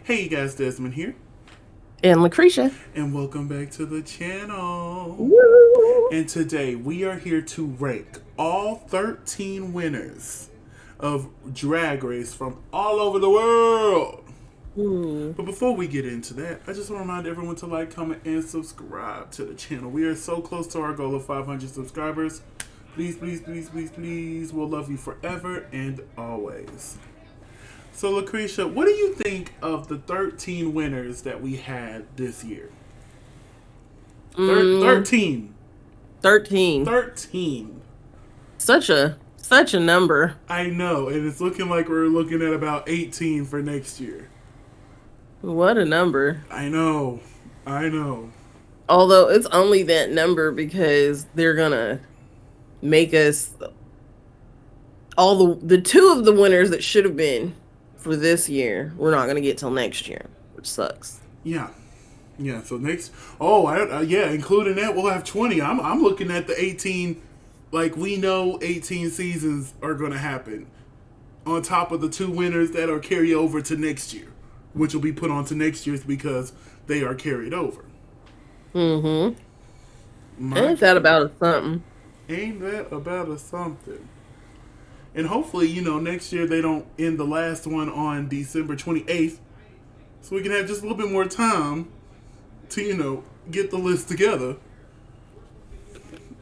Hey you guys, Desmond here, And LaCresha. and welcome back to the channel. Woo! And today we are here to rank all 13 winners of Drag Race from all over the world. Hmm. But before we get into that, I just want to remind everyone to like, comment, and subscribe to the channel. We are so close to our goal of 500 subscribers. Please, please, please, please, please. We'll love you forever and always. So, LaCresha, what do you think of the 13 winners that we had this year? Mm, 13. 13. 13. Such a number. I know, and it's looking like we're looking at about 18 for next year. What a number. I know. I know. Although it's only that number because they're gonna make us all the two of the winners that should have been for this year, we're not gonna get till next year, which sucks. Yeah. Yeah, so next. Oh, yeah, including that, we'll have 20. I'm looking at the 18. Like, we know 18 seasons are going to happen. On top of the two winners that are carried over to next year, which will be put on to next year's because they are carried over. Mm-hmm. My Ain't that goodness. about a something? Ain't that about a something? And hopefully, next year they don't end the last one on December 28th. So we can have just a little bit more time to, get the list together.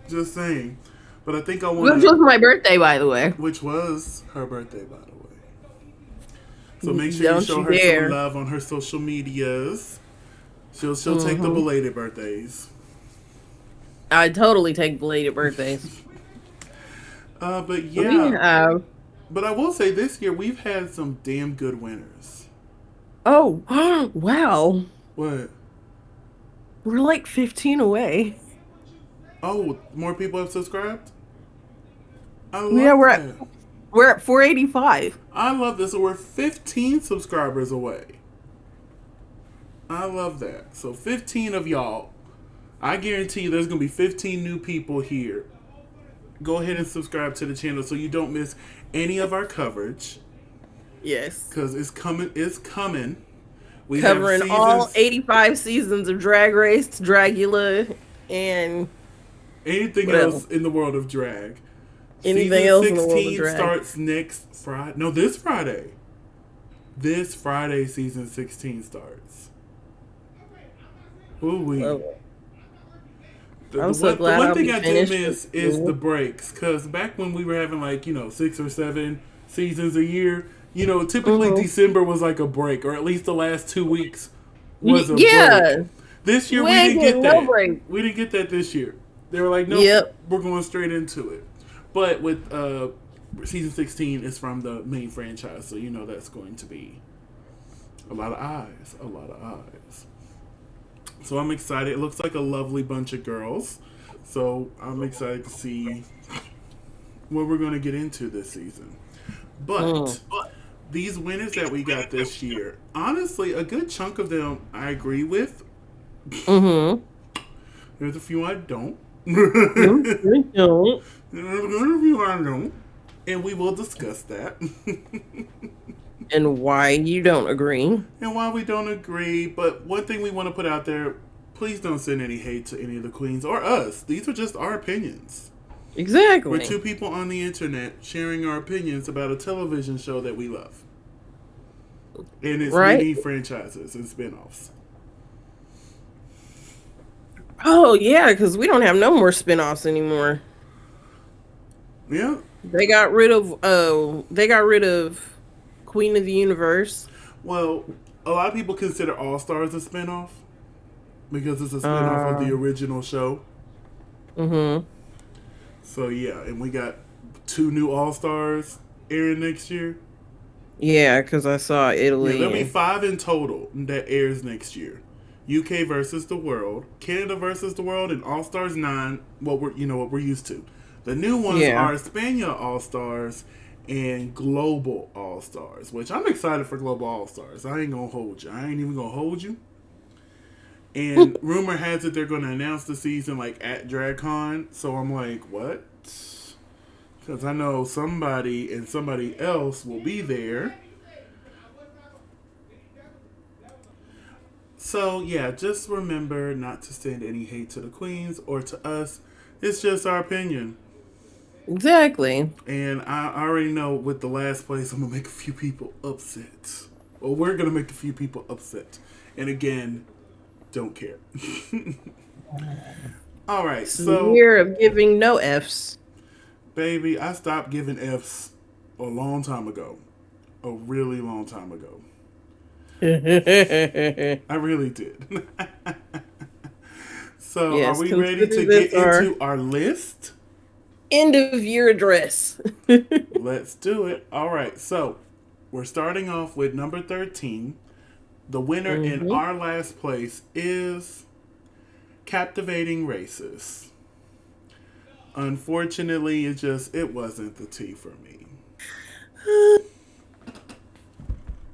Just saying. But I think I want Which to, was my birthday, by the way. which was her birthday, by the way. So make sure you Don't show you her some dare. love on her social medias. She'll take the Mm-hmm. belated birthdays. I totally take belated birthdays. But We yeah, have but I will say this year we've had some damn good winners. Oh, wow. What? We're like 15 away. Oh, more people have subscribed. I Yeah, love that. we're at 485. I love this. So we're 15 subscribers away. I love that. So 15 of y'all. I guarantee you there's going to be 15 new people here. Go ahead and subscribe to the channel so you don't miss any of our coverage. Yes. Because it's coming. It's coming. We have Covering all seasons. 85 seasons of Drag Race, Dragula, and Anything what else? else in the world of drag. Anything Season else in the world of 16 drag. starts next Friday. No, this Friday. This Friday, season 16 starts. Ooh wee. Oh, The, I'm the so one the glad one I'll thing be I do finished with miss is the school. breaks because back when we were having like 6 or 7 seasons a year, typically Hmm. December was like a break, or at least the last 2 weeks was a break. Yeah. This year We we ain't didn't get getting no that. break. We didn't get that this year. They were like, nope, Yep. we're going straight into it. But with season 16 is from the main franchise, so that's going to be a lot of eyes, a lot of eyes. So I'm excited. It looks like a lovely bunch of girls. So I'm excited to see what we're going to get into this season. Mm. But these winners that we got this year, honestly, a good chunk of them I agree with. Mm-hmm. There's a few I don't. No, we don't. There's a few I don't. And we will discuss that. And why you don't agree. And why we don't agree. But one thing we want to put out there, please don't send any hate to any of the queens or us. These are just our opinions. We're two Exactly. people on the internet sharing our opinions about a television show that we love. And its Right? many franchises and spin-offs. Oh, yeah, because we don't have no more spinoffs anymore. Yeah. They got rid of Queen of the Universe. Well, a lot of people consider All Stars a spin-off because it's a spin-off of the Uh, original show. mm-hmm. So yeah, and we got two new All Stars airing next year. Yeah, because I saw Yeah, Italy there'll be and 5 in total that airs next year. UK versus the world, Canada versus the world, and All Stars 9. What we're used to. The new ones yeah. are Spania All Stars and Global All Stars, which I'm excited for Global All Stars. I ain't gonna hold you. I ain't even gonna hold you. And rumor has it they're gonna announce the season like at DragCon. So I'm like, what? Because I know somebody and somebody else will be there. So, yeah, just remember not to send any hate to the queens or to us. It's just our opinion. Exactly. And I already know with the last place, I'm going to make a few people upset. Well, we're going to make a few people upset. And again, don't care. All right, It's the so, year of giving no F's. baby, I stopped giving F's a long time ago. A really long time ago. I really did. So, are Yes, we ready to consider get this our into our list? end of year address. Let's do it. All right. So, we're starting off with number 13. The winner in hmm our last place is Captivating Races. Unfortunately, it wasn't the tea for me.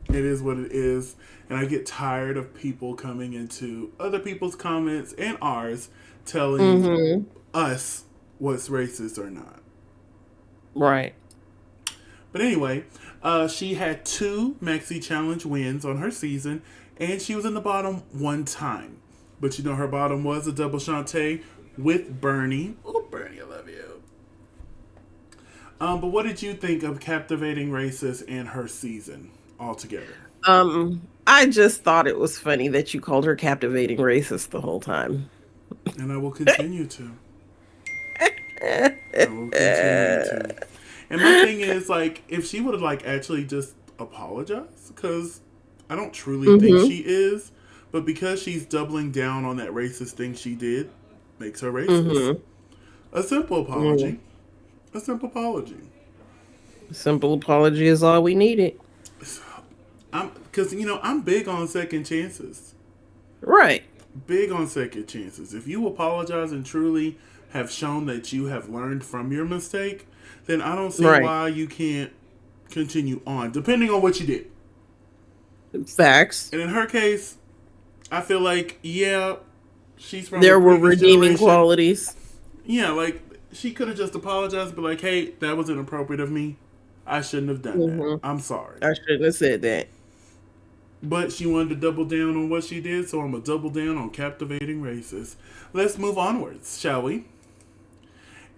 It is what it is, and I get tired of people coming into other people's comments and ours telling hmm us what's racist or not. Right. But anyway, she had two Maxi Challenge wins on her season, and she was in the bottom one time. But you know her bottom was a double Shantae with Bernie. Oh, Bernie, I love you. But what did you think of Captivating Racist and her season altogether? I just thought it was funny that you called her captivating racist the whole time. And I will continue to. I will continue to. And my thing is, like, if she would have, like, actually just apologized, because I don't truly think hmm she is, but because she's doubling down on that racist thing she did, makes her racist. hmm A simple hmm apology. A simple apology. Simple apology is all we needed. Because, I'm big on second chances. Right. Big on second chances. If you apologize and truly have shown that you have learned from your mistake, then I don't see Right. why you can't continue on, depending on what you did. Facts. And in her case, I feel like, yeah, she's from a There were previous redeeming generation. qualities. Yeah, like, she could have just apologized, but like, hey, that was inappropriate of me. I shouldn't have done that. hmm I'm sorry. I shouldn't have said that. But she wanted to double down on what she did, so I'm going to double down on captivating racists. Let's move onwards, shall we?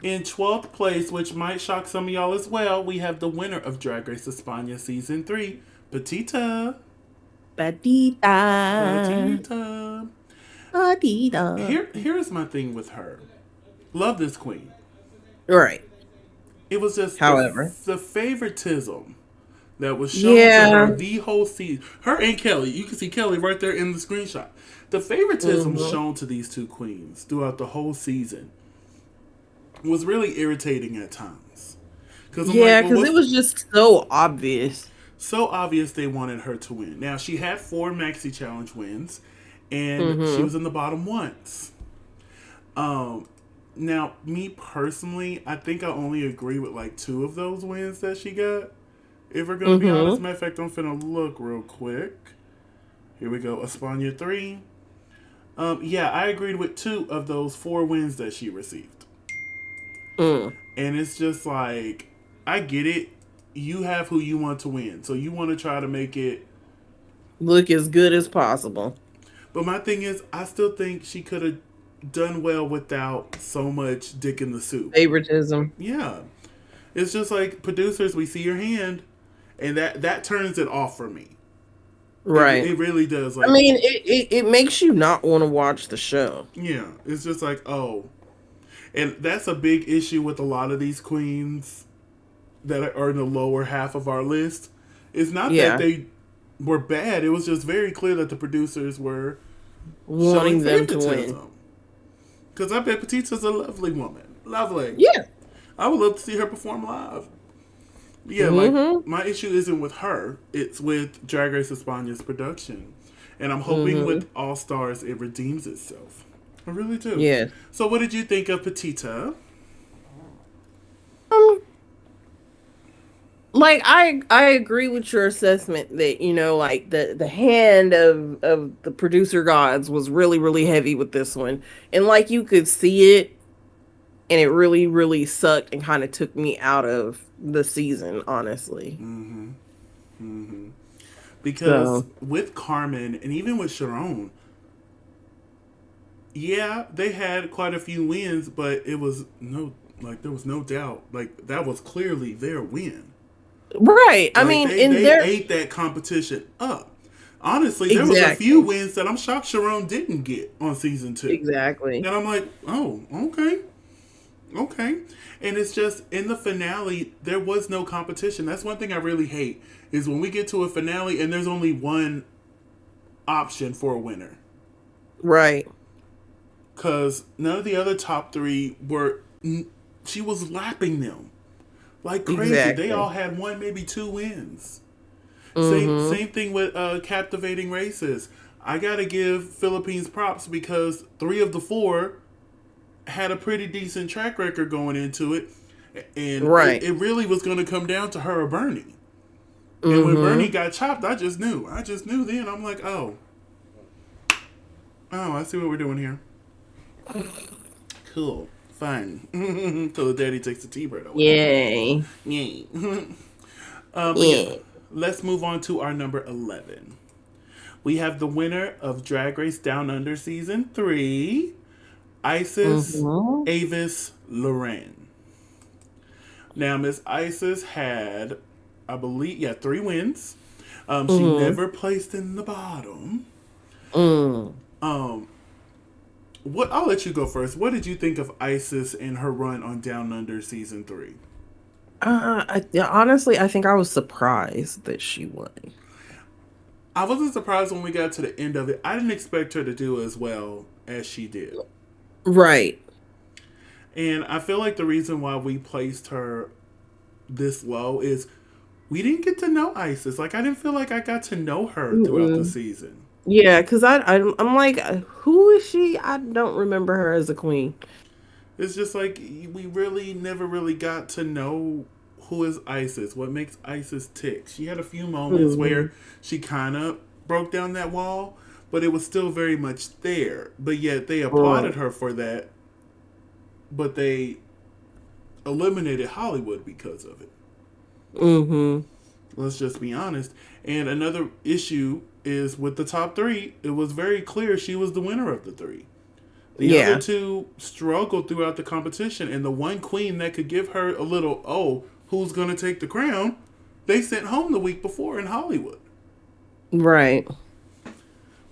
In 12th place, which might shock some of y'all as well, we have the winner of Drag Race España Season 3, Petita. Batita. Petita. Batita. Here's my thing with her. Love this queen. Right. It was just However. the favoritism that was shown to her Yeah. the whole season. Her and Kelly. You can see Kelly right there in the screenshot. The favoritism hmm shown to these two queens throughout the whole season was really irritating at times. Because I'm like, Yeah, well, because it what's was just so obvious. so obvious they wanted her to win. Now, she had 4 Maxi Challenge wins, and she hmm was in the bottom once. Um, Now, me personally, I think I only agree with like 2 of those wins that she got. If we're gonna be honest, hmm matter of fact, I'm finna look real quick. Here we go, Espana 3. Yeah, I agreed with 2 of those 4 wins that she received. Mm. And it's just like, I get it. You have who you want to win. So you want to try to make it. Look as good as possible. But my thing is, I still think she could have done well without so much dick in the soup. Favoritism. Yeah. It's just like, producers, we see your hand. And that turns it off for me. Right. It really does. I Like, mean, it makes you not want to watch the show. yeah. It's just like, oh. And that's a big issue with a lot of these queens that are in the lower half of our list. It's not that Yeah. they were bad. It was just very clear that the producers were showing Wanting them to win. favoritism. Because I bet Petita's a lovely woman. Lovely. Yeah. I would love to see her perform live. Yeah, like, hmm my issue isn't with her. It's with Drag Race España's production. And I'm hoping hmm with All Stars it redeems itself. I really do. Yeah. So what did you think of Petita? Um, like I agree with your assessment that like the hand of the producer gods was really heavy with this one, and like you could see it, and it really sucked and kind of took me out of the season, honestly. Mm-hmm. Mm-hmm. Because So with Carmen and even with Sharon, yeah, they had quite a few wins, but it was no like there was no doubt like that was clearly their win. Right. I Like mean, in they their ate that competition up. Honestly, there was a few exactly, wins that I'm shocked Sharon didn't get on season two, exactly. and I'm like, oh, okay, okay. And it's just in the finale, there was no competition. That's one thing I really hate is when we get to a finale and there's only one option for a winner. Right. Because none of the other top three were. She was lapping them like crazy. They all Exactly. had one, maybe two wins. Mhm. Same thing with captivating races. I gotta give Philippines props because three of the four had a pretty decent track record going into it, and Right. it really was going to come down to her or Bernie. And when Bernie Mhm. got chopped, I just knew. I just knew then. I'm like, oh, I see what we're doing here. Cool, fine. Till the daddy takes the T-bird away. Yay. Yay. But yeah, Yeah. let's move on to our number 11. We have the winner of Drag Race Down Under Season 3, Isis Mhm. Avis Loren. Now, Miss Isis had, I believe, yeah, 3 wins. She Mhm. never placed in the bottom. Mm. Um, what I'll let you go first. What did you think of Isis and her run on Down Under season 3? Yeah, honestly, I think I was surprised that she won. I wasn't surprised when we got to the end of it. I didn't expect her to do as well as she did. Right. And I feel like the reason why we placed her this low is we didn't get to know Isis. Like I didn't feel like I got to know her throughout the Mm-mm. season. Yeah, because I'm like, who is she? I don't remember her as a queen. It's just like we really never really got to know who is Isis, what makes Isis tick. She had a few moments Hmm. where she kind of broke down that wall, but it was still very much there. But yet they Right. applauded her for that, but they eliminated Hollywood because of it. Hmm. Let's just be honest. And another issue is with the top three, it was very clear she was the winner of the three. The other Yeah. two struggled throughout the competition, and the one queen that could give her a little, oh, who's going to take the crown, they sent home the week before in Hollywood. Right.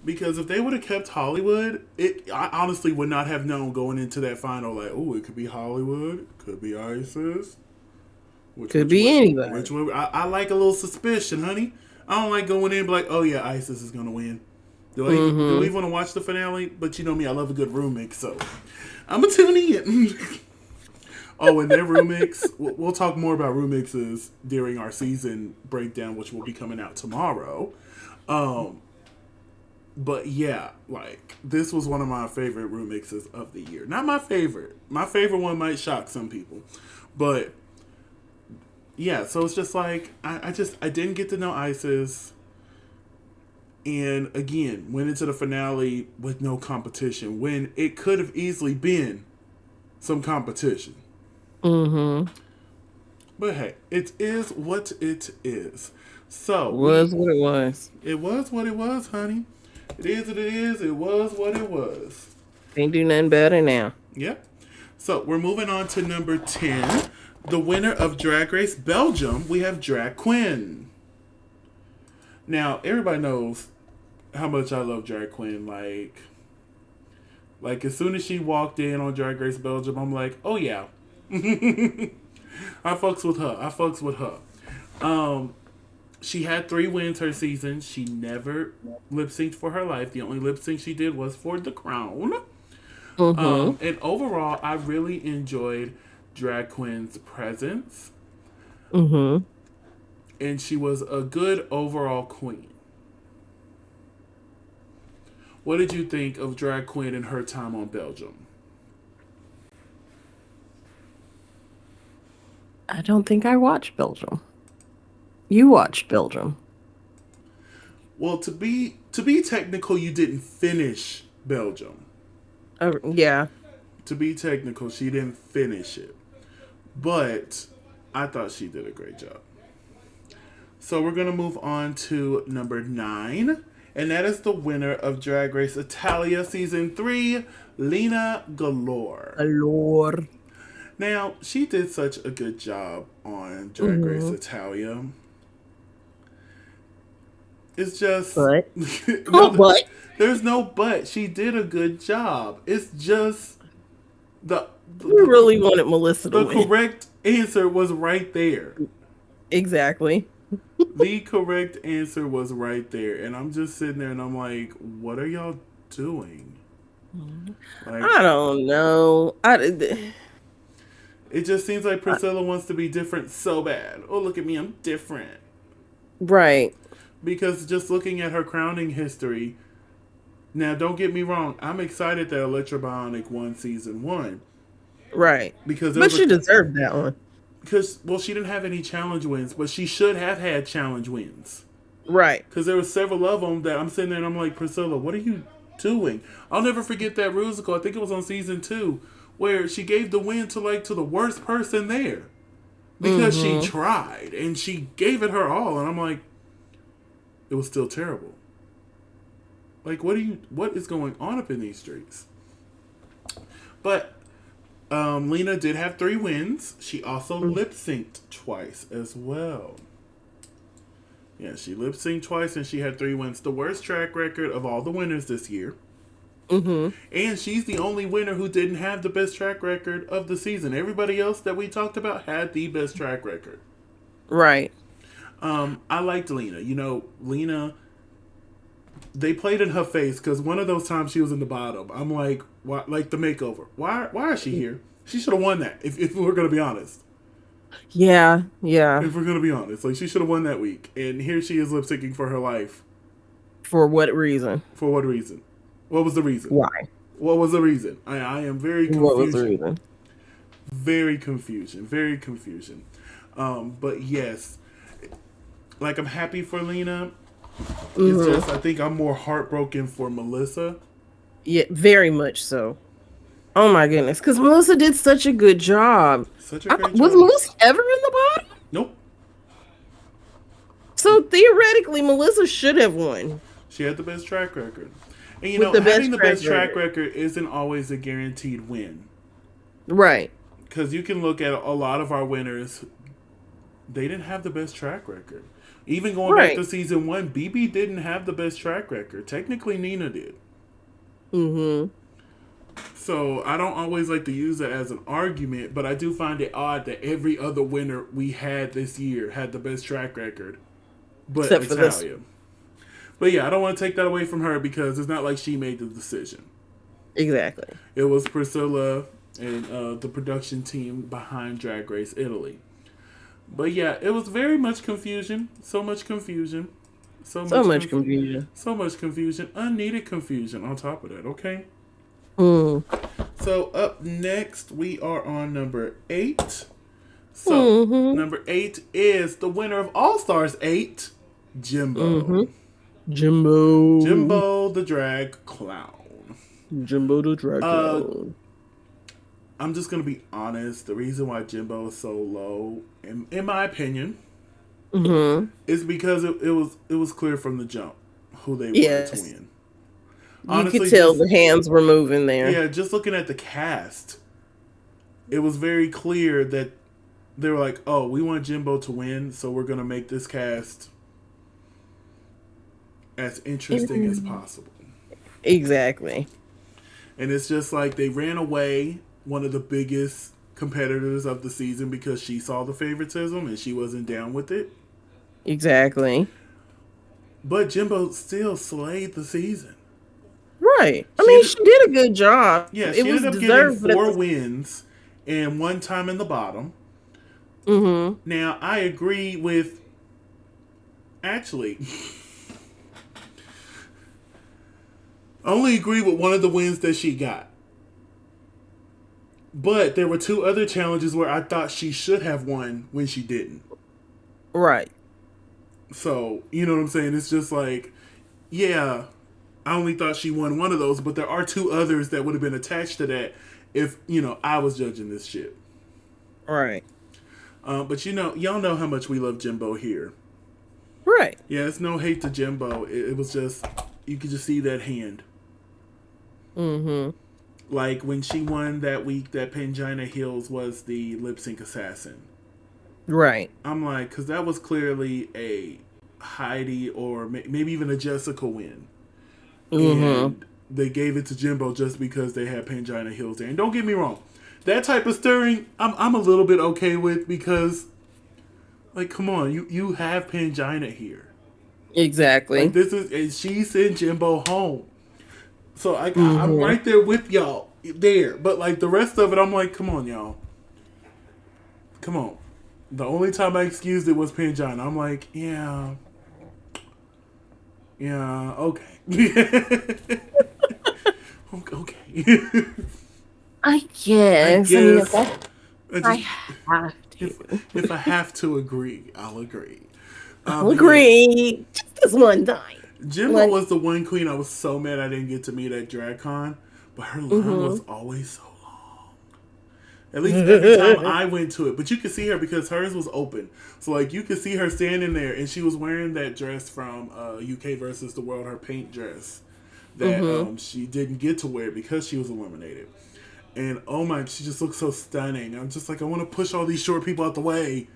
Because if they would have kept Hollywood, I honestly would not have known going into that final, like, oh, it could be Hollywood, it could be Isis. Could be Which anybody. way? I like a little suspicion, honey. I don't like going in and be like, oh yeah, Isis is going to win. Do we Hmm. even want to watch the finale? But you know me, I love a good room mix, so I'm going to tune in. Oh, and their remix. We'll talk more about remixes during our season breakdown, which will be coming out tomorrow. Um, but yeah, like this was one of my favorite remixes of the year. Not my favorite. My favorite one might shock some people, but yeah. So it's just like I didn't get to know Isis, and again went into the finale with no competition when it could have easily been some competition. Hmm. But hey, it is what it is. So Was what it was. it was what it was, honey. It is what it is. It was what it was. Can't do nothing better now. Yep. So we're moving on to number 10. The winner of Drag Race Belgium, we have Drag Queen. Now, everybody knows how much I love Drag Queen. Like as soon as she walked in on Drag Race Belgium, I'm like, oh yeah. I fucks with her. I fucks with her. Um, she had 3 wins her season. She never lip synced for her life. The only lip sync she did was for the crown. Hmm. And overall, I really enjoyed Drag Queen's presence, Hmm. and she was a good overall queen. What did you think of Drag Queen and her time on Belgium? I don't think I watched Belgium. You watched Belgium. Well, to be technical, you didn't finish Belgium. Yeah. To be technical, she didn't finish it, but I thought she did a great job. So we're gonna move on to number 9, And that is the winner of Drag Race Italia Season 3, Lena Galore. Lord. Now, she did such a good job on Drag Race Mm-hmm. Italia. It's just... But. no, But. there's no but. She did a good job. It's just... You really wanted Melissa to the win. correct answer was right there. Exactly. The correct answer was right there. And I'm just sitting there and I'm like, what are y'all doing? Like, I don't know. it just seems like Priscilla wants to be different so bad. Oh, look at me, I'm different. Right. Because just looking at her crowning history, now don't get me wrong, I'm excited that Electra Bionic won Season 1. Right. Because but she deserved that one. Because, well, she didn't have any challenge wins, but she should have had challenge wins. Right. Because there were several of them that I'm sitting there and I'm like, Priscilla, what are you doing? I'll never forget that musical. I think it was on Season 2, where she gave the win to the worst person there. Because she tried and she gave it her all. And I'm like, it was still terrible. Like, what is going on up in these streets? But Lena did have 3 wins. She also lip synced twice as well. Yeah, she lip synced twice and she had 3 wins. The worst track record of all the winners this year. Mm-hmm. And she's the only winner who didn't have the best track record of the season. Everybody else that we talked about had the best track record. Right. I liked Lena. You know, Lena, they played in her face because one of those times she was in the bottom. I'm like, why, like the makeover. Why is she here? She should have won that, if we're going to be honest. Yeah. If we're going to be honest. Like, she should have won that week. And here she is lip syncing for her life. For what reason? For what reason? What was the reason? Why? What was the reason? I am very confused. What was the reason? Very confusion. But yes, like, I'm happy for Lena. It's just, I think I'm more heartbroken for Melissa. Yeah, very much so. Oh my goodness, because Melissa did such a good job. Such a great job. Was Melissa ever in the bottom? Nope. So theoretically, Melissa should have won. She had the best track record. And you With know, the having the best best track record isn't always a guaranteed win. Right. Because you can look at a lot of our winners, they didn't have the best track record. Even going back to Season 1, BB didn't have the best track record. Technically, Nina did. Mm-hmm. So I don't always like to use it as an argument, but I do find it odd that every other winner we had this year had the best track record. But Except for Italia. this. But yeah, I don't want to take that away from her because it's not like she made the decision. Exactly. It was Priscilla and the production team behind Drag Race Italy. But yeah, it was very much confusion. So much confusion. So much confusion. So much confusion. Unneeded confusion on top of that, okay? So up next, we are on number 8. So number 8 is the winner of All Stars 8, Jimbo. Jimbo the drag clown. Jimbo the drag clown. I'm just going to be honest. The reason why Jimbo is so low, in my opinion, is because it was clear from the jump who they wanted to win. Honestly, you could tell the hands were moving there. Yeah, just looking at the cast, it was very clear that they were like, oh, we want Jimbo to win, so we're going to make this cast as interesting as possible. Exactly. And it's just like they ran away one of the biggest competitors of the season because she saw the favoritism and she wasn't down with it. Exactly. But Jimbo still slayed the season. Right. She did a good job. Yeah, she ended up getting 4 wins and 1 time in the bottom. Now, I agree with... Actually... I only agree with one of the wins that she got. But there were 2 other challenges where I thought she should have won when she didn't. Right. So, you know what I'm saying? It's just like, yeah, I only thought she won one of those, but there are 2 others that would have been attached to that if, I was judging this shit. Right. But y'all know how much we love Jimbo here. Right. Yeah, it's no hate to Jimbo. It was just, You could just see that hand. Mm-hmm. Like when she won that week, that Pangina Hills was the lip sync assassin. Right. I'm like, because that was clearly a Heidi or maybe even a Jessica win. Mm-hmm. And they gave it to Jimbo just because they had Pangina Hills there. And don't get me wrong, that type of stirring, I'm a little bit okay with because, like, come on, you have Pangina here. Like, Exactly. this is, and she sent Jimbo home. So I'm Mm-hmm. right there with y'all there. But, like, the rest of it, I'm like, come on, y'all. Come on. The only time I excused it was Pangina. I'm like, yeah. Yeah, okay. Okay. I I guess. I mean, if guess that's, I I just have if to. if I have to agree, I'll agree. I'll But yeah, agree. Just this one time. Jimbo One. was the one queen I was so mad I didn't get to meet at DragCon, but her line Mm-hmm. was always so long. At least every time I went to it, but you could see her because hers was open, so like you could see her standing there, and she was wearing that dress from UK versus the World, her paint dress that Mm-hmm. she didn't get to wear because she was eliminated. And oh my, she just looks so stunning. I'm just like, I want to push all these short people out the way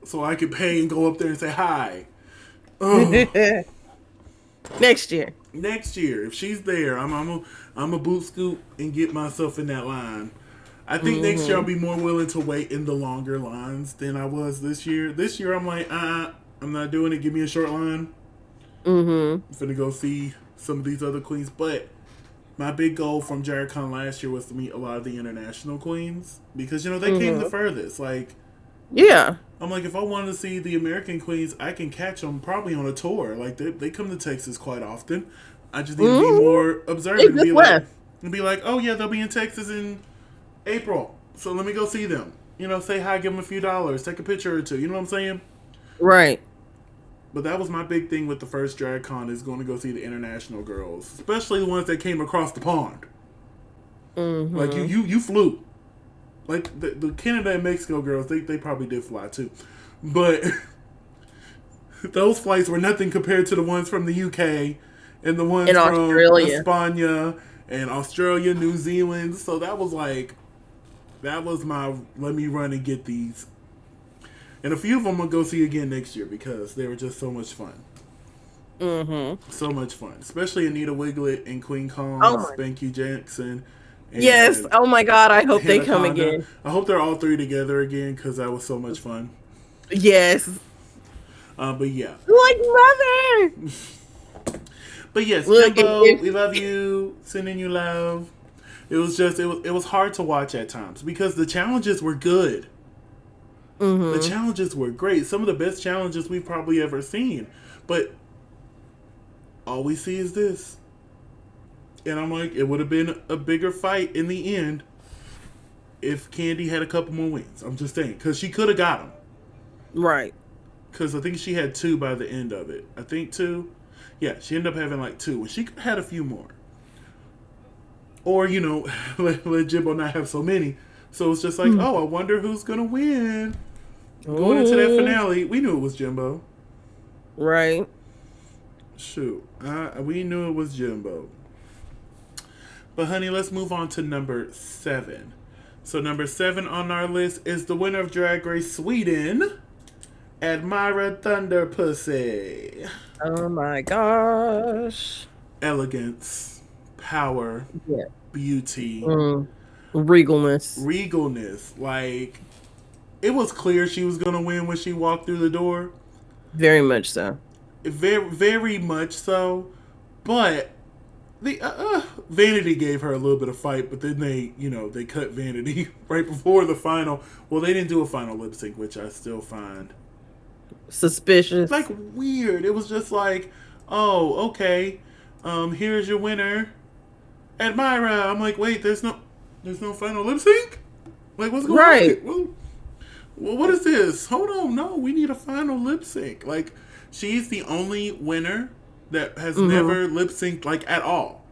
so I could pay and go up there and say hi. Oh, Next year. next year if she's there, I'm a boot scoop and get myself in that line. I think next year I'll Mm-hmm. be more willing to wait in the longer lines than I was this year. This year I'm like, I'm not doing it. Give me a short line. Mm-hmm. I'm finna go see some of these other queens. But my big goal from JaredCon last year was to meet a lot of the international queens because they came the Mm-hmm. furthest. Like Yeah. I'm like, if I wanted to see the American queens, I can catch them probably on a tour. Like they come to Texas quite often. I just need to be Mm-hmm. more They observant just left. and be like, oh yeah, they'll be in Texas in April, so let me go see them. Say hi, give them a few dollars, take a picture or two. You know what I'm saying? Right. But that was my big thing with the first DragCon is going to go see the international girls, especially the ones that came across the pond. Like Mm-hmm. you flew. Like the Canada and Mexico girls, they probably did fly too, but those flights were nothing compared to the ones from the UK and the In ones from Australia. España and Australia, New Zealand. So that was like, that was my let me run and get these. And a few of them I'll go see again next year because they were just so much fun. Mm-hmm. So much fun. Especially Anita Wiglet and Queen Kong, Oh my. Spanky Jackson, Yes. and Oh my God. I hope they Hannah come Conda. again. I hope they're all three together again because that was so much fun. Yes. But yeah. Like mother. But yes, Look, Jimbo, if we love you. Sending you love. It was hard to watch at times because the challenges were good. The mm-hmm. challenges were great. Some of the best challenges we've probably ever seen. But all we see is this. And I'm like, it would have been a bigger fight in the end if Candy had a couple more wins. I'm just saying. Because she could have got them. Right. Because I think she had two by the end of it. I think two. Yeah, she ended up having like two. And she could have had a few more. Or, let Jimbo not have so many. So it's just like, oh, I wonder who's going to win. Going into that Ooh. finale, we knew it was Jimbo. Right. Shoot. We knew it was Jimbo. But, honey, let's move on to number 7. So, number 7 on our list is the winner of Drag Race Sweden, Admira Thunder Pussy. Oh my gosh. Elegance, power, Yeah. beauty, Mm. Regalness. regalness. Like, it was clear she was going to win when she walked through the door. Very much so. Very, very much so. But the Vanity gave her a little bit of fight, but then they cut Vanity right before the final. Well, they didn't do a final lip sync, which I still find Suspicious. like weird. It was just like, oh, okay, here's your winner, Admira. I'm like, wait, there's no final lip sync. Like, what's going Right. on? Well, what is this? Hold on, no, we need a final lip sync. Like, she's the only winner that has Mm-hmm. never lip synced like at all,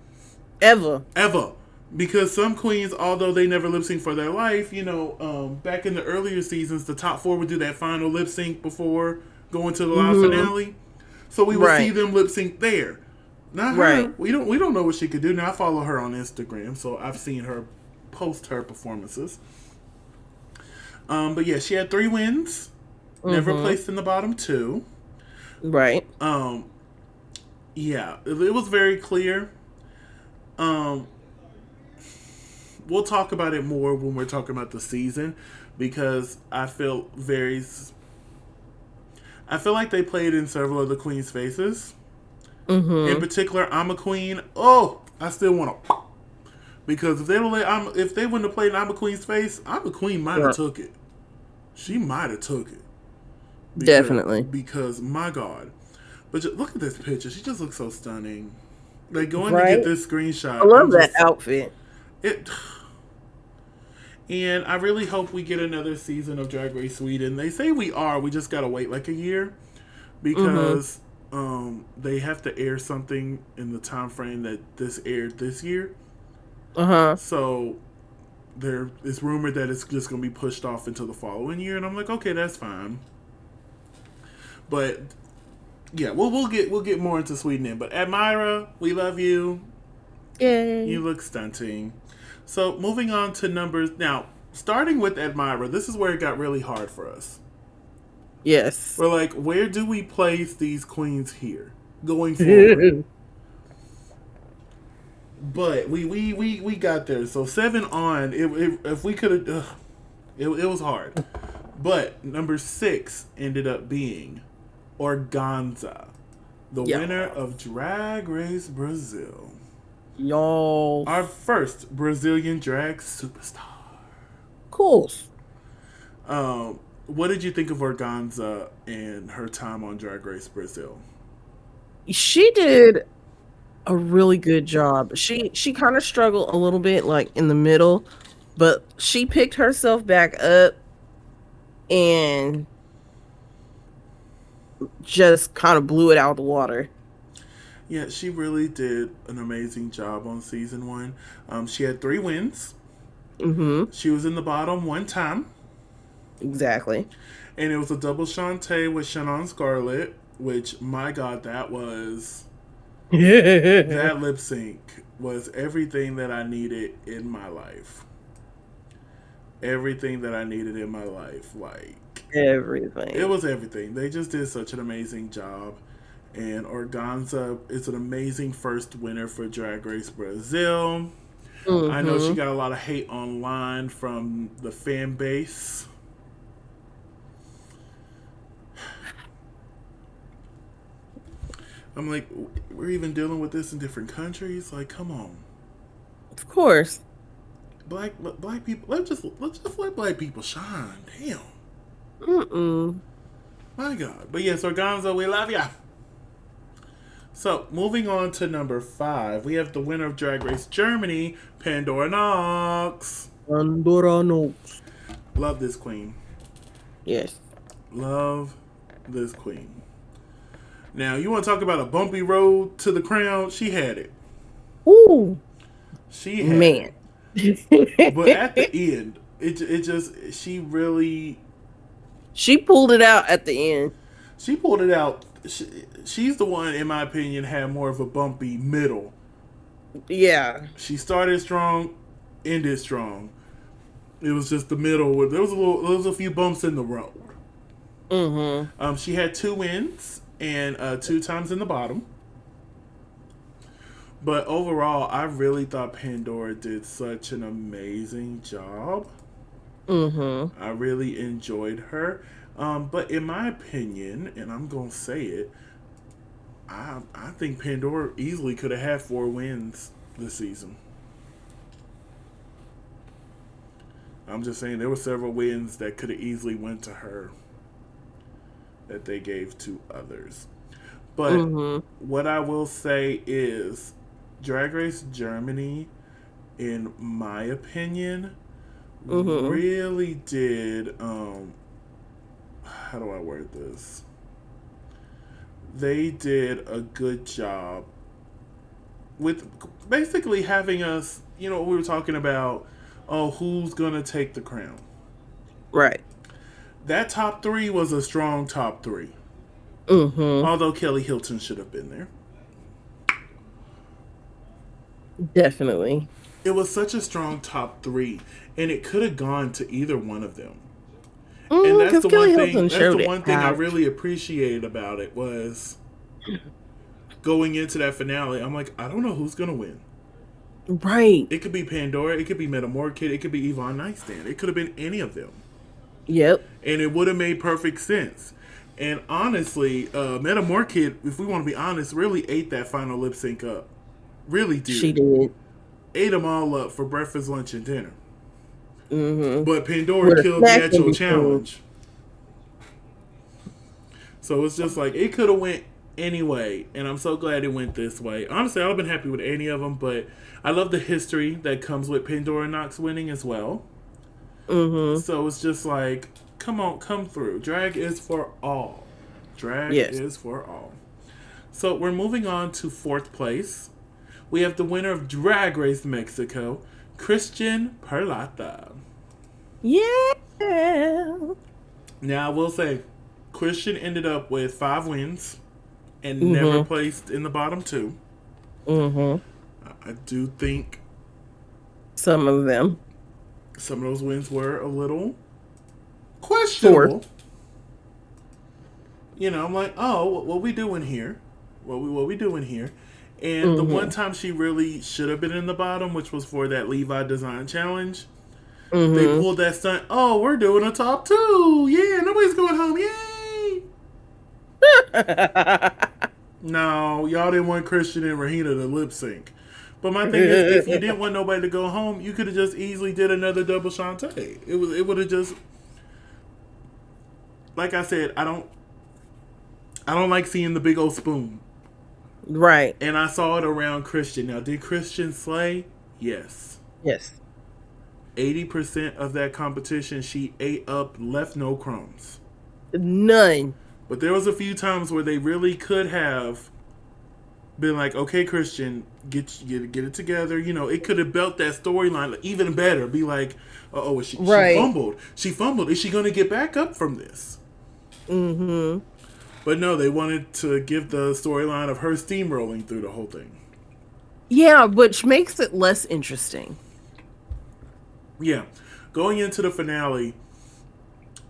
Ever. ever. Because some queens, although they never lip sync for their life, back in the earlier seasons, the top 4 would do that final lip sync before going to the live Mm-hmm. finale. So we would see Right. them lip sync there. Not Right. her. We don't know what she could do. Now I follow her on Instagram, so I've seen her post her performances. But yeah, she had 3 wins. Never Mm-hmm. placed in the bottom two. Right. Um, yeah, it was very clear. Um, we'll talk about it more when we're talking about the season because I feel like they played in several of the queens' faces. In Mm-hmm. particular, I'm a queen. Oh, I still want to because if they wouldn't have played in I'm a Queen's face, I'm a Queen might have Right. took it. She might have took it because Definitely. my God. But just, look at this picture. She just looks so stunning. Like going to get Right. this I screenshot, I'm love that just outfit. it. And I really hope we get another season of Drag Race Sweden. They say we are. We just gotta wait like a year Mm-hmm. because they have to air something in the time frame that this aired this year. Uh-huh. So it's rumored that it's just going to be pushed off until the following year, and I'm like, okay, that's fine. But yeah, we'll get more into Sweden in. But Admira, we love you. You Yay. look stunting. So moving on to numbers now. Starting with Admira, this is where it got really hard for us. Yes. We're like, where do we place these queens here going forward? But we got there. So 7 on. If we could have, it was hard. But number 6 ended up being Organza, the Yeah. winner of Drag Race Brazil. Y'all. Our first Brazilian drag superstar. Cool. What did you think of Organza and her time on Drag Race Brazil? She did a really good job. She kind of struggled a little bit like in the middle, but she picked herself back up and just kind of blew it out of the water. Yeah, she really did an amazing job on season 1. She had 3 wins. Mm-hmm. She was in the bottom 1 time. Exactly. And it was a double Shantae with Shannon Scarlett, which, my God, that lip sync was everything that I needed in my life. Everything that I needed in my life. Like, it Everything. was everything. They just did such an amazing job. And Organza is an amazing first winner for Drag Race Brazil. I know she Mm-hmm. got a lot of hate online from the fan base. I'm like, we're even dealing with this in different countries. Like, come on, Of course. black people. Let's just let black people shine. Damn, Mm-mm. my God. But yes, Organza, we love ya. So moving on to number 5, we have the winner of Drag Race Germany, Pandora Knox. Pandora knows. Love this queen. Yes. Love this queen. Now, you want to talk about a bumpy road to the crown? She had it. Ooh, She had it. man. But at the end, it just She pulled it out at the end. she pulled it out. She's the one, in my opinion, had more of a bumpy middle. Yeah. She started strong, ended strong. It was just the middle where there was a few bumps in the road. Mm-hmm. She had 2 wins and 2 times in the bottom. But overall, I really thought Pandora did such an amazing job. Mm-hmm. I really enjoyed her. But in my opinion, and I'm going to say it, I think Pandora easily could have had 4 wins this season. I'm just saying there were several wins that could have easily went to her that they gave to others. But Mm-hmm. what I will say is Drag Race Germany, in my opinion, Mm-hmm. really did how do I word this? They did a good job with basically having us, we were talking about, oh, who's going to take the crown? Right. That top 3 was a strong top 3. Mm-hmm. Although Kelly Hilton should have been there. Definitely. It was such a strong top three, and it could have gone to either one of them. And that's Because the one Kelly thing. Hilton That's the showed it one thing I out. really appreciated about it was going into that finale. I'm like, I don't know who's gonna win. Right. It could be Pandora. It could be Metamorkid. It could be Yvonne Nightstand. It could have been any of them, Yep. and it would have made perfect sense. And honestly, Metamorkid, if we want to be honest, really ate that final lip sync up. Really She did. did. Ate them all up for breakfast, lunch, and dinner. Mm-hmm. But Pandora With a killed the snack in actual between. challenge. So it's just like it could have went anyway, and I'm so glad it went this way. Honestly, I'd have been happy with any of them, but I love the history that comes with Pandora Knox winning as well. Mm-hmm. So it's just like, come on, come through. Drag is for all. Drag Yes. is for all. So we're moving on to fourth place. We have the winner of Drag Race Mexico, Christian Perlata. Yeah. Now, I will say, Christian ended up with 5 wins and never Mm-hmm. placed in the bottom 2. Mm-hmm. I do think Some of them. some of those wins were a little Fourth. questionable. You know, I'm like, oh, what we doing here? What we doing here? And the one Mm-hmm. time she really should have been in the bottom, which was for that Levi Design Challenge, they Mm-hmm. pulled that stunt. Oh, we're doing a top 2. Yeah, nobody's going home. Yay! No, y'all didn't want Christian and Rahina to lip sync. But my thing is, if you didn't want nobody to go home, you could have just easily did another double Shantae. It would have just, like I said, I don't like seeing the big old spoon. Right. And I saw it around Christian. Now, did Christian slay? Yes. Yes. 80% of that competition she ate up, left no crumbs. None. But there was a few times where they really could have been like, okay, Christian, get it together. You know, it could have built that storyline even better. Be like, she Right. fumbled. She fumbled. Is she going to get back up from this? Mm-hmm. But no, they wanted to give the storyline of her steamrolling through the whole thing. Yeah, which makes it less interesting. Yeah. Going into the finale,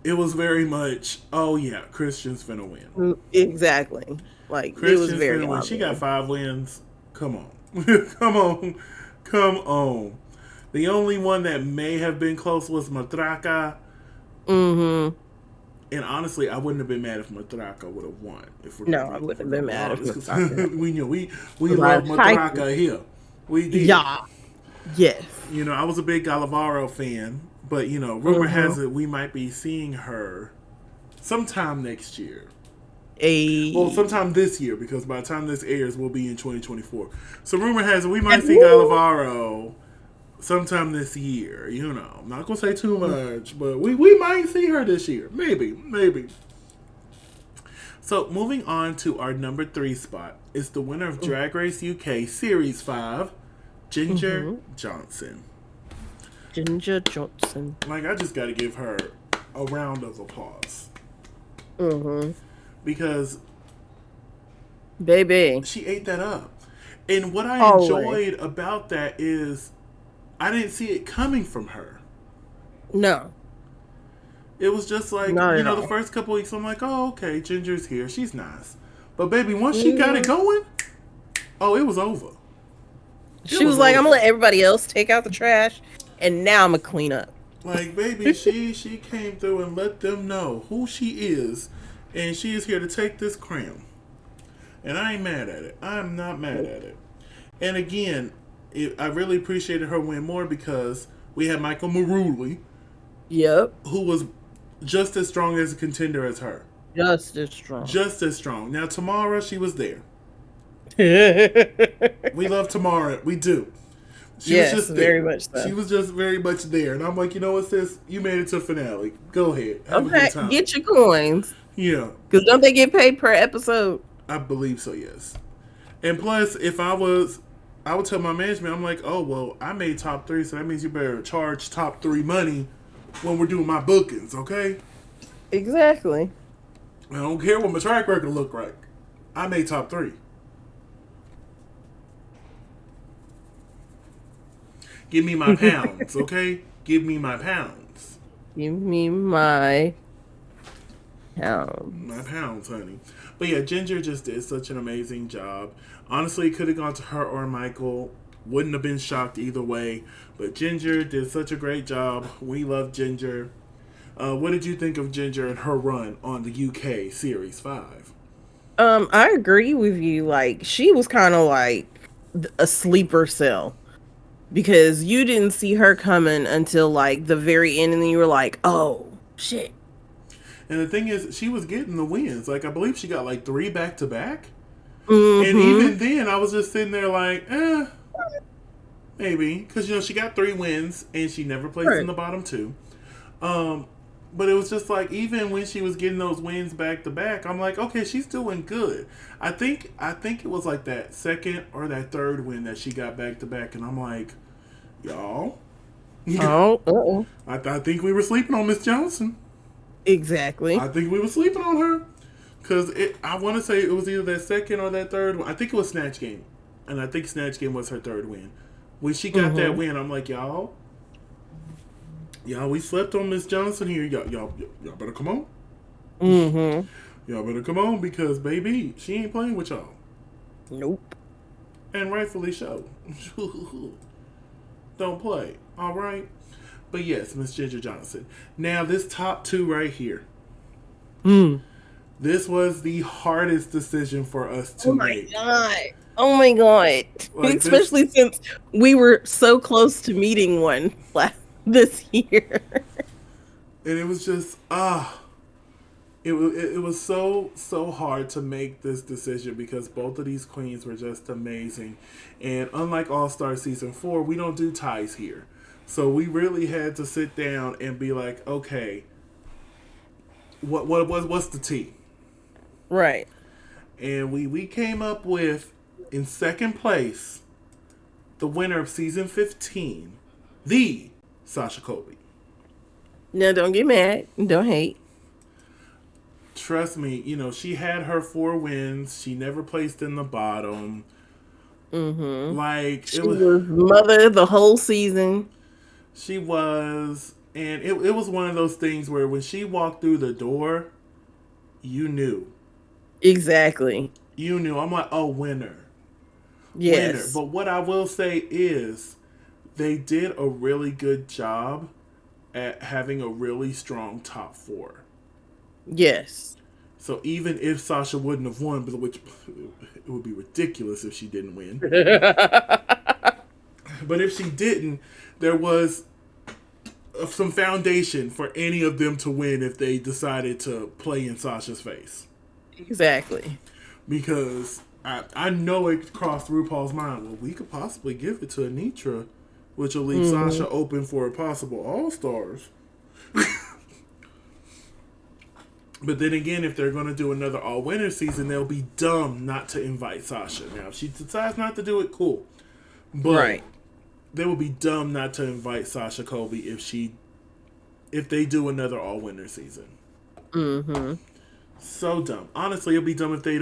it was very much, oh yeah, Christian's finna win. Exactly. Like, it was Christian's very finna win. obvious. She got 5 wins. Come on. Come on. Come on. The only one that may have been close was Matraca. Mm-hmm. And honestly, I wouldn't have been mad if Matraca would have won. If we're No, gonna I be, wouldn't if have we're been gonna mad if be honest, Matraca. we love Matraca here. We did. Yeah. Yes. You know, I was a big Galavaro fan, but you know, rumor has it we might be seeing her sometime next year. Well, sometime this year, because by the time this airs, we'll be in 2024. So rumor has it we might see Galavaro sometime this year. You know, I'm not gonna say too much, but we might see her this year. Maybe. So moving on to our number 3 spot is the winner of Drag Race UK Series 5, Ginger Johnson. Ginger Johnson. Like, I just got to give her a round of applause. Mm-hmm. Because Baby. she ate that up. And what I Always. enjoyed about that is I didn't see it coming from her. No. It was just like, Not you at know, the all. first couple weeks, I'm like, oh, okay, Ginger's here. She's nice. But, baby, once she got it going, oh, it was over. She was like, I'm going to let everybody else take out the trash, and now I'm going to clean up. Like, baby, she came through and let them know who she is, and she is here to take this crown. And I ain't mad at it. I'm not mad at it. And again, I really appreciated her win more because we had Michael Maruli, Yep. who was just as strong as a contender as her. Just as strong. Just as strong. Now, Tamara, she was there. Yes, We love Tamara. We do. She was just there. very much so. She was just very much there. And I'm like, you know what, sis? You made it to finale. Go ahead. Have a Okay, good time. get your coins. Yeah. Because don't they get paid per episode? I believe so, yes. And plus, if I would tell my management, I'm like, oh, well, I made top 3, so that means you better charge top 3 money when we're doing my bookings, okay? Exactly. I don't care what my track record look like. I made top 3. Give me my pounds, okay? Give me my pounds. Give me my My pounds. pounds, honey. But yeah, Ginger just did such an amazing job. Honestly, it could have gone to her or Michael. Wouldn't have been shocked either way. But Ginger did such a great job. We love Ginger. What did you think of Ginger and her run on the UK Series 5? I agree with you. Like, she was kind of like a sleeper cell because you didn't see her coming until like the very end, and then you were like, "Oh shit!" And the thing is, she was getting the wins. Like, I believe she got like 3 back to back. And Mm-hmm. even then, I was just sitting there like, maybe. Because, she got 3 wins and she never placed in Right. the bottom 2. Um, but it was just like, even when she was getting those wins back to back, I'm like, okay, she's doing good. I think it was like that second or that third win that she got back to back, and I'm like, y'all, Oh, uh-oh. I think we were sleeping on Miss Johnson. Exactly. I think we were sleeping on her because I want to say it was either that second or that third one. I think it was Snatch Game, and I think Snatch Game was her third win. When she got that Mm-hmm. win, I'm like, y'all, we slept on Miss Johnson here. Y'all better come on. Mm-hmm. Y'all better come on because baby, she ain't playing with y'all, Nope. and rightfully so. Don't play, all right. But yes, Miss Ginger Johnson. Now this top 2 right here. Mm. This was the hardest decision for us Oh to my make. god. Oh my god. Like this, Especially since we were so close to meeting one this year. and it was just it was so hard to make this decision because both of these queens were just amazing, and unlike All Star season 4, we don't do ties here, so we really had to sit down and be like, okay, what's the tea? Right. And we came up with, in second place, the winner of season 15, the Sasha Colby. Now don't get mad. Don't hate. Trust me, she had her 4 wins. She never placed in the bottom. Mm-hmm. Like it She was, was mother the whole season. she was, and it was one of those things where when she walked through the door, you knew, Exactly. you knew. I'm like, oh, winner, winner. Yes. But what I will say is, they did a really good job at having a really strong top 4. Yes. So even if Sasha wouldn't have won, but which it would be ridiculous if she didn't win. But if she didn't, there was some foundation for any of them to win if they decided to play in Sasha's face. Exactly. Because I know it crossed RuPaul's mind. Well, we could possibly give it to Anitra, which will leave Mm-hmm. Sasha open for a possible All Stars. But then again, if they're going to do another all winner season, they'll be dumb not to invite Sasha. Now, if she decides not to do it, cool. But Right. they would be dumb not to invite Sasha Colby if they do another all winner season. Mm-hmm. So dumb. Honestly, it'll be dumb if they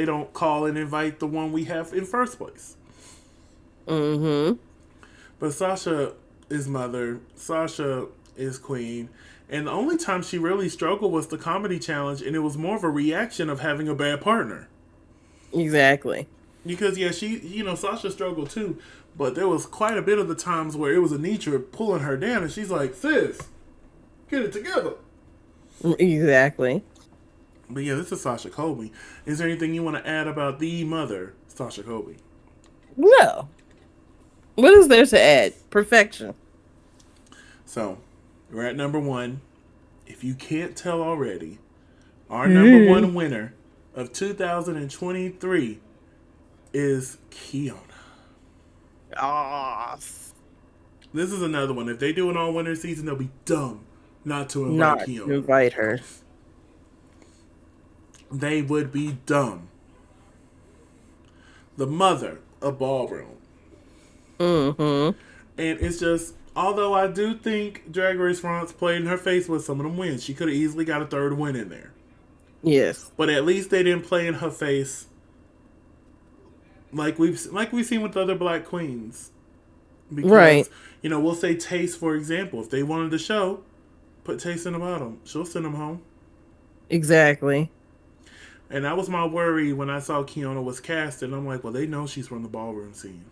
don't call and invite the one we have in first place. Mm-hmm. But Sasha is mother. Sasha is queen. And the only time she really struggled was the comedy challenge, and it was more of a reaction of having a bad partner. Exactly. Because yeah, Sasha struggled too, but there was quite a bit of the times where it was Anitra pulling her down, and she's like, "Sis, get it together." Exactly. But yeah, this is Sasha Colby. Is there anything you want to add about the mother, Sasha Colby? No. What is there to add? Perfection. So, we're at number 1. If you can't tell already, our number 1 winner of 2023 is Kiona. Ah, This is another one. If they do an all winner season, they'll be dumb not to invite not Kiona. invite her. They would be dumb. The mother of ballroom. Mm-hmm. And it's just, although I do think Drag Race France played in her face with some of them wins, she could have easily got a third win in there. Yes. But at least they didn't play in her face like we've seen with the other black queens. Right. Because, we'll say Taste, for example. If they wanted the show, put Taste in the bottom. She'll send them home. Exactly. And that was my worry when I saw Kiona was cast. And I'm like, well, they know she's from the ballroom scene.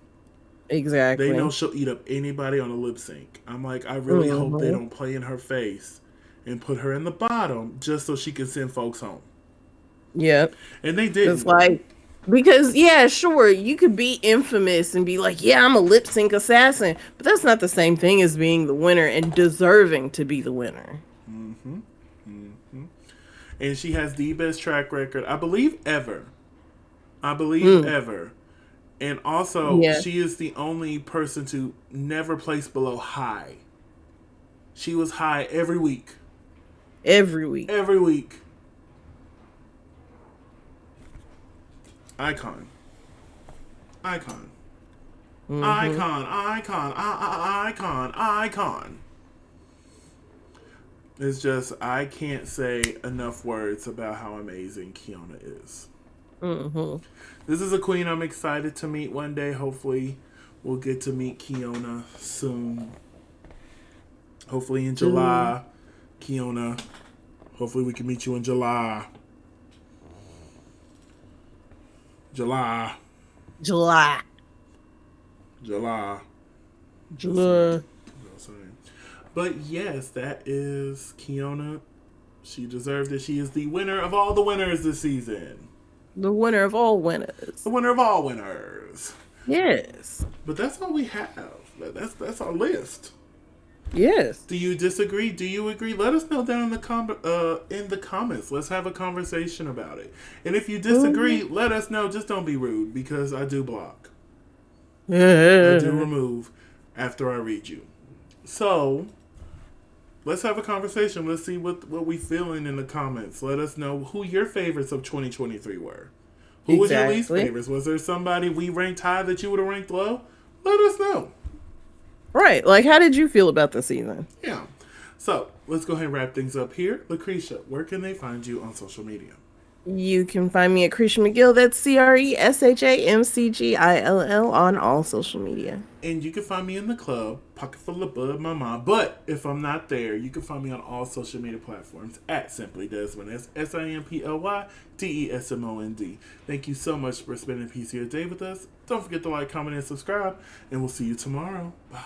They know Exactly. she'll eat up anybody on a lip sync. I'm like, I really hope they Hmm. don't play in her face and put her in the bottom just so she can send folks home. Yep. And they It's didn't. like, because, yeah, sure, you could be infamous and be like, yeah, I'm a lip sync assassin, but that's not the same thing as being the winner and deserving to be the winner. Mm-hmm. Mm-hmm. And she has the best track record, I believe, ever. I believe Mm, ever. And also, yeah, she is the only person to never place below high. She was high every week. every week. Every week. Icon. Icon. Hmm. Icon. Icon. Icon. Icon. It's just, I can't say enough words about how amazing Kiona is. Hmm. This is a queen I'm excited to meet one day. Hopefully, we'll get to meet Kiona soon. Hopefully in July, Kiona. Hopefully we can meet you in July. July. July. July. Just July. saying. Just saying. But yes, that is Kiona. She deserved it. She is the winner of all the winners this season. The winner of all winners. The winner of all winners. Yes. But that's all we have. That's our list. Yes. Do you disagree? Do you agree? Let us know down in the comments. Let's have a conversation about it. And if you disagree, Mhm. let us know. Just don't be rude because I do block. I do remove after I read you. So let's have a conversation. Let's see what we feeling in the comments. Let us know who your favorites of 2023 were. Who was your least Exactly. favorites? Was there somebody we ranked high that you would have ranked low? Let us know. Right. Like, how did you feel about the season? Yeah. So let's go ahead and wrap things up here. LaCresha, where can they find you on social media? You can find me at Cresha McGill. That's CRESHAMCGILL on all social media. And you can find me in the club, Pocket Full of Bud Mama. But if I'm not there, you can find me on all social media platforms at Simply Desmond. That's SIMPLYDESMOND. Thank you so much for spending a piece of your day with us. Don't forget to like, comment, and subscribe. And we'll see you tomorrow. Bye.